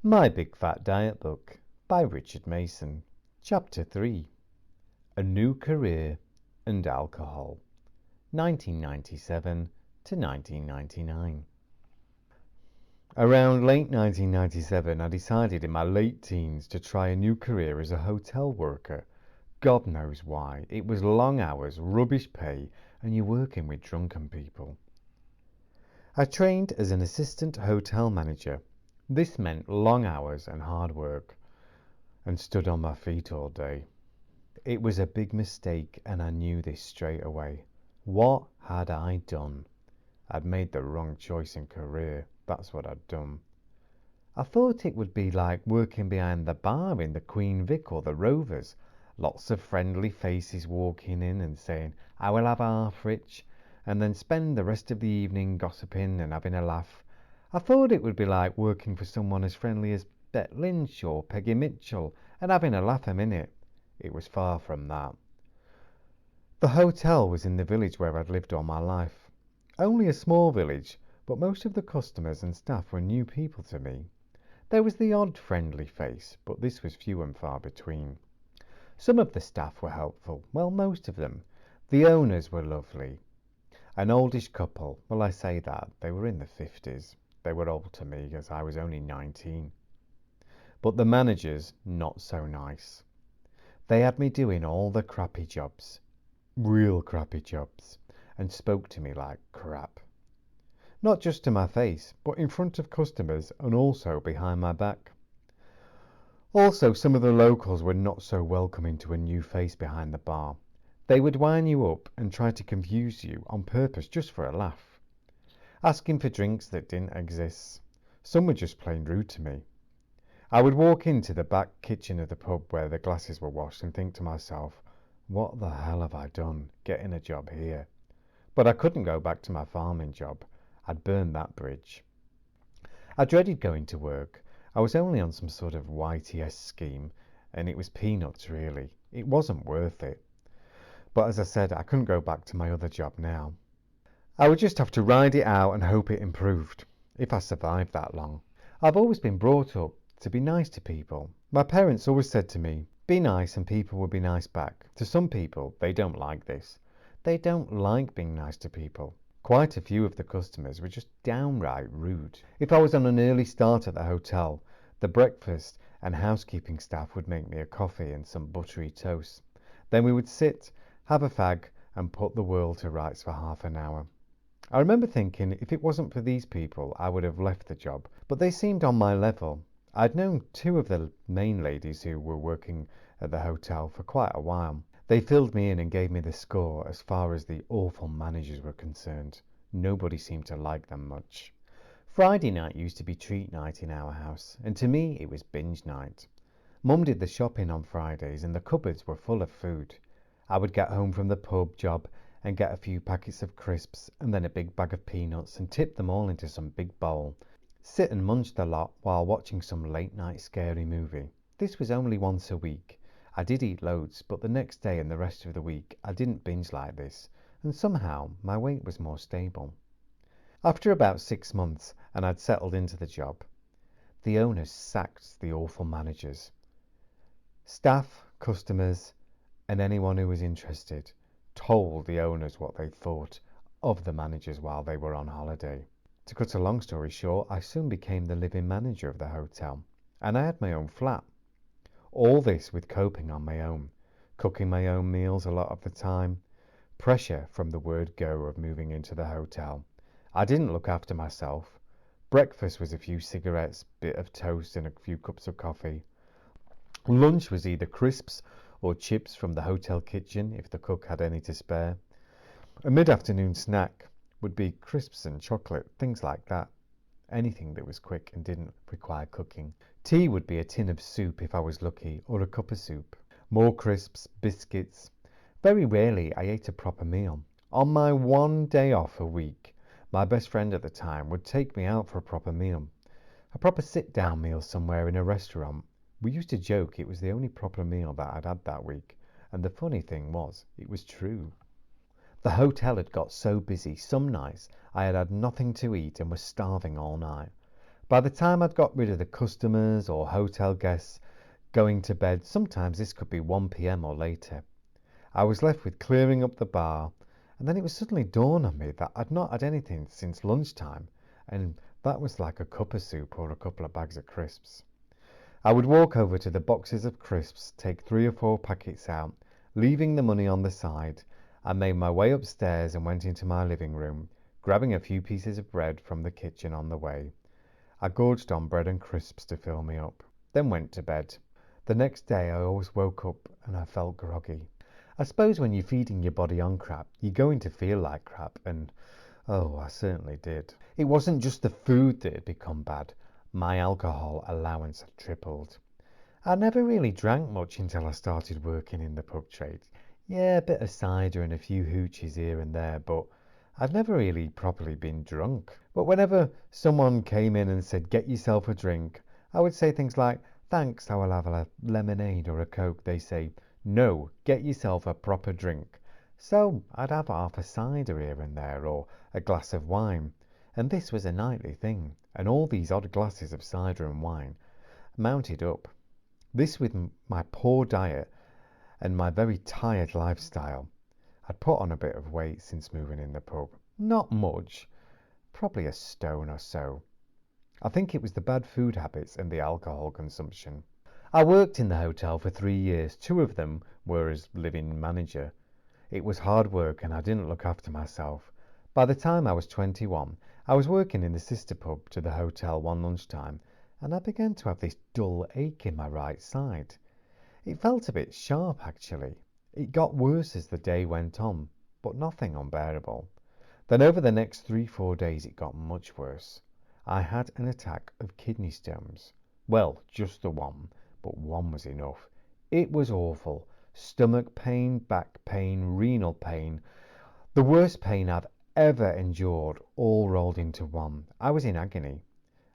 My Big Fat Diet Book by Richard Mason. Chapter 3. A New Career and Alcohol, 1997 to 1999. Around late 1997, I decided in my late teens to try a new career as a hotel worker. God knows why. It was long hours, rubbish pay, and you're working with drunken people. I trained as an assistant hotel manager. This meant long hours and hard work, and stood on my feet all day. It was a big mistake, and I knew this straight away. What had I done? I'd made the wrong choice in career. That's what I'd done. I thought it would be like working behind the bar in the Queen Vic or the Rovers. Lots of friendly faces walking in and saying, "I will have half, Rich," and then spend the rest of the evening gossiping and having a laugh. I thought it would be like working for someone as friendly as Bet Lynch or Peggy Mitchell and having a laugh a minute. It was far from that. The hotel was in the village where I'd lived all my life. Only a small village, but most of the customers and staff were new people to me. There was the odd friendly face, but this was few and far between. Some of the staff were helpful, well, most of them. The owners were lovely. An oldish couple, well, I say that, they were in the 50s. They were old to me, as I was only 19. But the managers, not so nice. They had me doing all the crappy jobs, real crappy jobs, and spoke to me like crap. Not just to my face, but in front of customers and also behind my back. Also, some of the locals were not so welcoming to a new face behind the bar. They would wind you up and try to confuse you on purpose just for a laugh, asking for drinks that didn't exist. Some were just plain rude to me. I would walk into the back kitchen of the pub where the glasses were washed and think to myself, what the hell have I done getting a job here? But I couldn't go back to my farming job. I'd burned that bridge. I dreaded going to work. I was only on some sort of YTS scheme, and it was peanuts really. It wasn't worth it. But as I said, I couldn't go back to my other job now. I would just have to ride it out and hope it improved, if I survived that long. I've always been brought up to be nice to people. My parents always said to me, be nice and people will be nice back. To some people, they don't like this. They don't like being nice to people. Quite a few of the customers were just downright rude. If I was on an early start at the hotel, the breakfast and housekeeping staff would make me a coffee and some buttery toast. Then we would sit, have a fag, and put the world to rights for half an hour. I remember thinking if it wasn't for these people, I would have left the job, but they seemed on my level. I'd known two of the main ladies who were working at the hotel for quite a while. They filled me in and gave me the score as far as the awful managers were concerned. Nobody seemed to like them much. Friday night used to be treat night in our house, and to me it was binge night. Mum did the shopping on Fridays and the cupboards were full of food. I would get home from the pub job and get a few packets of crisps and then a big bag of peanuts and tip them all into some big bowl. Sit and munch the lot while watching some late night scary movie. This was only once a week. I did eat loads, but the next day and the rest of the week I didn't binge like this, and somehow my weight was more stable. After about 6 months and I'd settled into the job, the owners sacked the awful managers. Staff, customers, and anyone who was interested told the owners what they thought of the managers while they were on holiday. To cut a long story short, I soon became the living manager of the hotel, and I had my own flat. All this with coping on my own, cooking my own meals a lot of the time. Pressure from the word go of moving into the hotel. I didn't look after myself. Breakfast was a few cigarettes, bit of toast and a few cups of coffee. Lunch was either crisps or chips from the hotel kitchen if the cook had any to spare. A mid-afternoon snack would be crisps and chocolate, things like that. Anything that was quick and didn't require cooking. Tea would be a tin of soup if I was lucky, or a cup of soup. More crisps, biscuits. Very rarely I ate a proper meal. On my one day off a week, my best friend at the time would take me out for a proper meal. A proper sit-down meal somewhere in a restaurant. We used to joke it was the only proper meal that I'd had that week, and the funny thing was, it was true. The hotel had got so busy some nights I had had nothing to eat and was starving all night. By the time I'd got rid of the customers or hotel guests going to bed, sometimes this could be 1 p.m. or later, I was left with clearing up the bar, and then it was suddenly dawned on me that I'd not had anything since lunchtime, and that was like a cup of soup or a couple of bags of crisps. I would walk over to the boxes of crisps, take 3 or 4 packets out, leaving the money on the side. I made my way upstairs and went into my living room, grabbing a few pieces of bread from the kitchen on the way. I gorged on bread and crisps to fill me up, then went to bed. The next day I always woke up and I felt groggy. I suppose when you're feeding your body on crap, you're going to feel like crap, and oh, I certainly did. It wasn't just the food that had become bad. My alcohol allowance had tripled. I never really drank much until I started working in the pub trade. Yeah, a bit of cider and a few hoochies here and there, but I'd never really properly been drunk. But whenever someone came in and said, "Get yourself a drink," I would say things like, "Thanks, I will have a lemonade or a Coke." They say, "No, get yourself a proper drink." So I'd have half a cider here and there, or a glass of wine. And this was a nightly thing, and all these odd glasses of cider and wine mounted up. This with my poor diet and my very tired lifestyle. I'd put on a bit of weight since moving in the pub. Not much, probably a stone or so. I think it was the bad food habits and the alcohol consumption. I worked in the hotel for 3 years. 2 of them were as living manager. It was hard work and I didn't look after myself. By the time I was 21, I was working in the sister pub to the hotel one lunchtime, and I began to have this dull ache in my right side. It felt a bit sharp, actually. It got worse as the day went on, but nothing unbearable. Then over the next 3-4 days it got much worse. I had an attack of kidney stones. Well, just the one, but one was enough. It was awful. Stomach pain, back pain, renal pain. The worst pain I've ever endured, all rolled into one. I was in agony.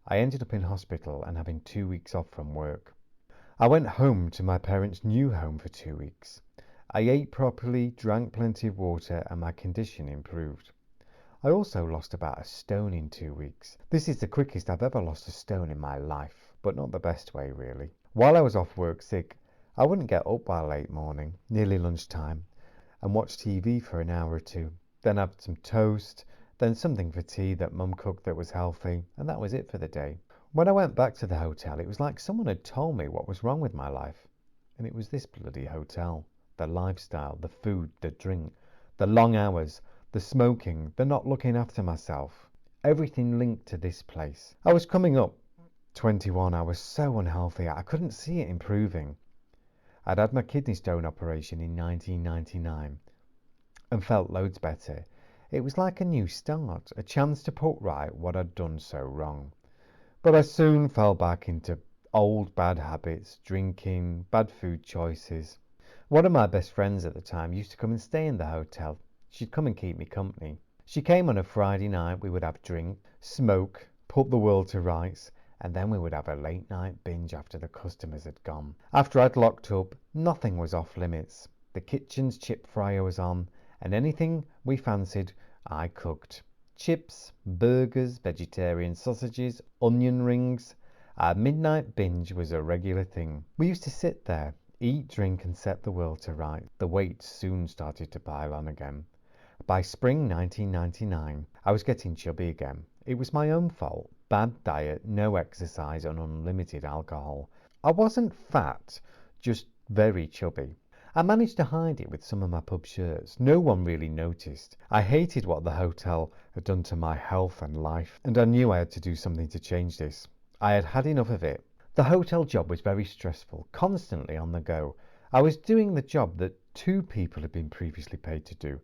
I ended up in hospital and having 2 weeks off from work. I went home to my parents' new home for 2 weeks. I ate properly, drank plenty of water, and my condition improved. I also lost about a stone in 2 weeks. This is the quickest I've ever lost a stone in my life, but not the best way, really. While I was off work sick, I wouldn't get up by late morning, nearly lunchtime, and watch TV for an hour or two. Then have some toast, then something for tea that Mum cooked that was healthy, and that was it for the day. When I went back to the hotel, it was like someone had told me what was wrong with my life. And it was this bloody hotel. The lifestyle, the food, the drink, the long hours, the smoking, the not looking after myself. Everything linked to this place. I was coming up 21. I was so unhealthy. I couldn't see it improving. I'd had my kidney stone operation in 1999 and felt loads better. It was like a new start, a chance to put right what I'd done so wrong. But I soon fell back into old bad habits, drinking, bad food choices. One of my best friends at the time used to come and stay in the hotel. She'd come and keep me company. She came on a Friday night. We would have drink, smoke, put the world to rights, and then we would have a late night binge after the customers had gone. After I'd locked up, nothing was off limits. The kitchen's chip fryer was on, and anything we fancied, I cooked. Chips, burgers, vegetarian sausages, onion rings. Our midnight binge was a regular thing. We used to sit there, eat, drink, and set the world to rights. The weight soon started to pile on again. By spring 1999, I was getting chubby again. It was my own fault. Bad diet, no exercise, and unlimited alcohol. I wasn't fat, just very chubby. I managed to hide it with some of my pub shirts. No one really noticed. I hated what the hotel had done to my health and life, and I knew I had to do something to change this. I had had enough of it. The hotel job was very stressful, constantly on the go. I was doing the job that 2 people had been previously paid to do.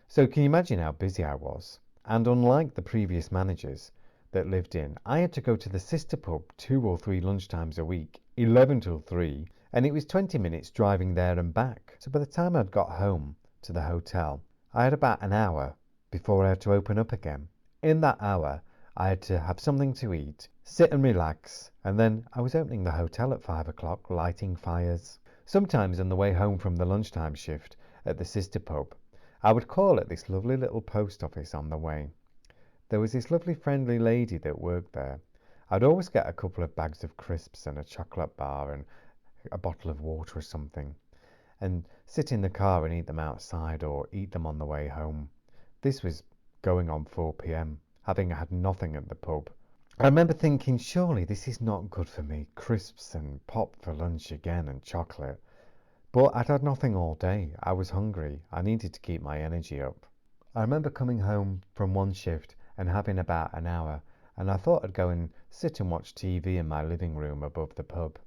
So can you imagine how busy I was? And unlike the previous managers that lived in, I had to go to the sister pub 2 or 3 lunchtimes a week, 11 till 3, and it was 20 minutes driving there and back. So by the time I'd got home to the hotel, I had about an hour before I had to open up again. In that hour, I had to have something to eat, sit and relax, and then I was opening the hotel at 5 o'clock, lighting fires. Sometimes on the way home from the lunchtime shift at the sister pub, I would call at this lovely little post office on the way. There was this lovely friendly lady that worked there. I'd always get a couple of bags of crisps and a chocolate bar and a bottle of water or something, and sit in the car and eat them outside or eat them on the way home. This was going on 4 p.m., having had nothing at the pub. I remember thinking, surely this is not good for me. Crisps and pop for lunch again and chocolate. But I'd had nothing all day. I was hungry. I needed to keep my energy up. I remember coming home from one shift and having about an hour, and I thought I'd go and sit and watch TV in my living room above the pub.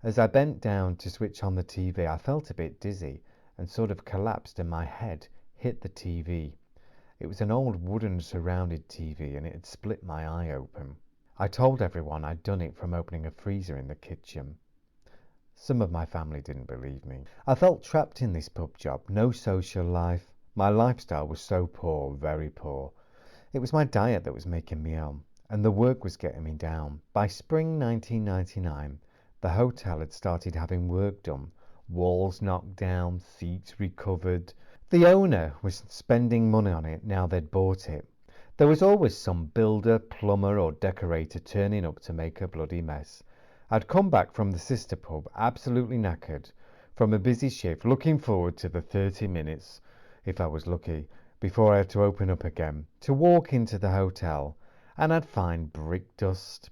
As I bent down to switch on the TV, I felt a bit dizzy and sort of collapsed, and my head hit the TV. It was an old wooden surrounded TV and it had split my eye open. I told everyone I'd done it from opening a freezer in the kitchen. Some of my family didn't believe me. I felt trapped in this pub job, no social life. My lifestyle was so poor, very poor. It was my diet that was making me ill, and the work was getting me down. By spring 1999, the hotel had started having work done. Walls knocked down, seats recovered. The owner was spending money on it now they'd bought it. There was always some builder, plumber or decorator turning up to make a bloody mess. I'd come back from the sister pub absolutely knackered from a busy shift, looking forward to the 30 minutes, if I was lucky, before I had to open up again, to walk into the hotel, and I'd find brick dust,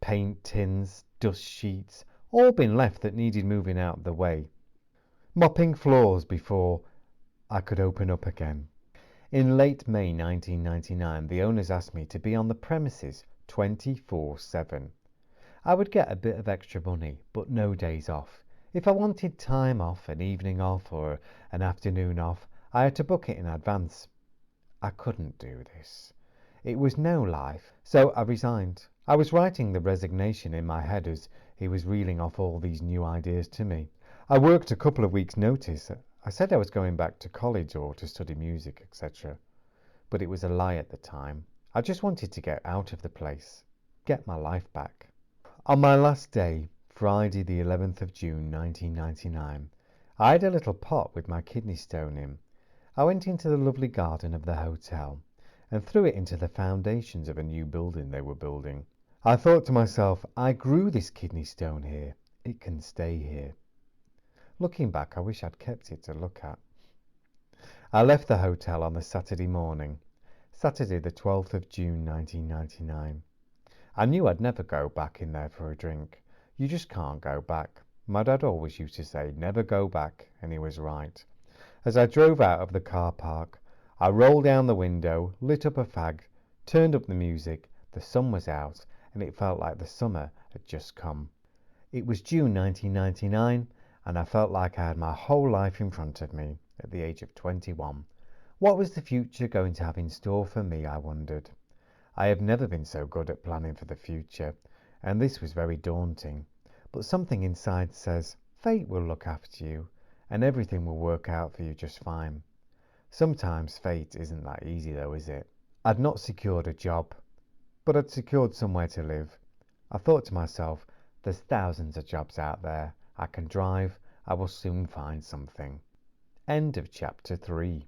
paint tins, dust sheets, all been left that needed moving out of the way. Mopping floors before I could open up again. In late May 1999, the owners asked me to be on the premises 24/7. I would get a bit of extra money, but no days off. If I wanted time off, an evening off or an afternoon off, I had to book it in advance. I couldn't do this. It was no life, so I resigned. I was writing the resignation in my head as he was reeling off all these new ideas to me. I worked a couple of weeks' notice. I said I was going back to college or to study music, etc. But it was a lie at the time. I just wanted to get out of the place, get my life back. On my last day, Friday the 11th of June 1999, I had a little pot with my kidney stone in. I went into the lovely garden of the hotel and threw it into the foundations of a new building they were building. I thought to myself, I grew this kidney stone here. It can stay here. Looking back, I wish I'd kept it to look at. I left the hotel on the Saturday morning, Saturday the 12th of June 1999. I knew I'd never go back in there for a drink. You just can't go back. My dad always used to say, never go back, and he was right. As I drove out of the car park, I rolled down the window, lit up a fag, turned up the music. The sun was out, and it felt like the summer had just come. It was June 1999, and I felt like I had my whole life in front of me at the age of 21. What was the future going to have in store for me, I wondered. I have never been so good at planning for the future, and this was very daunting. But something inside says, fate will look after you, and everything will work out for you just fine. Sometimes fate isn't that easy though, is it? I'd not secured a job, but I'd secured somewhere to live. I thought to myself, there's thousands of jobs out there. I can drive. I will soon find something. End of chapter 3.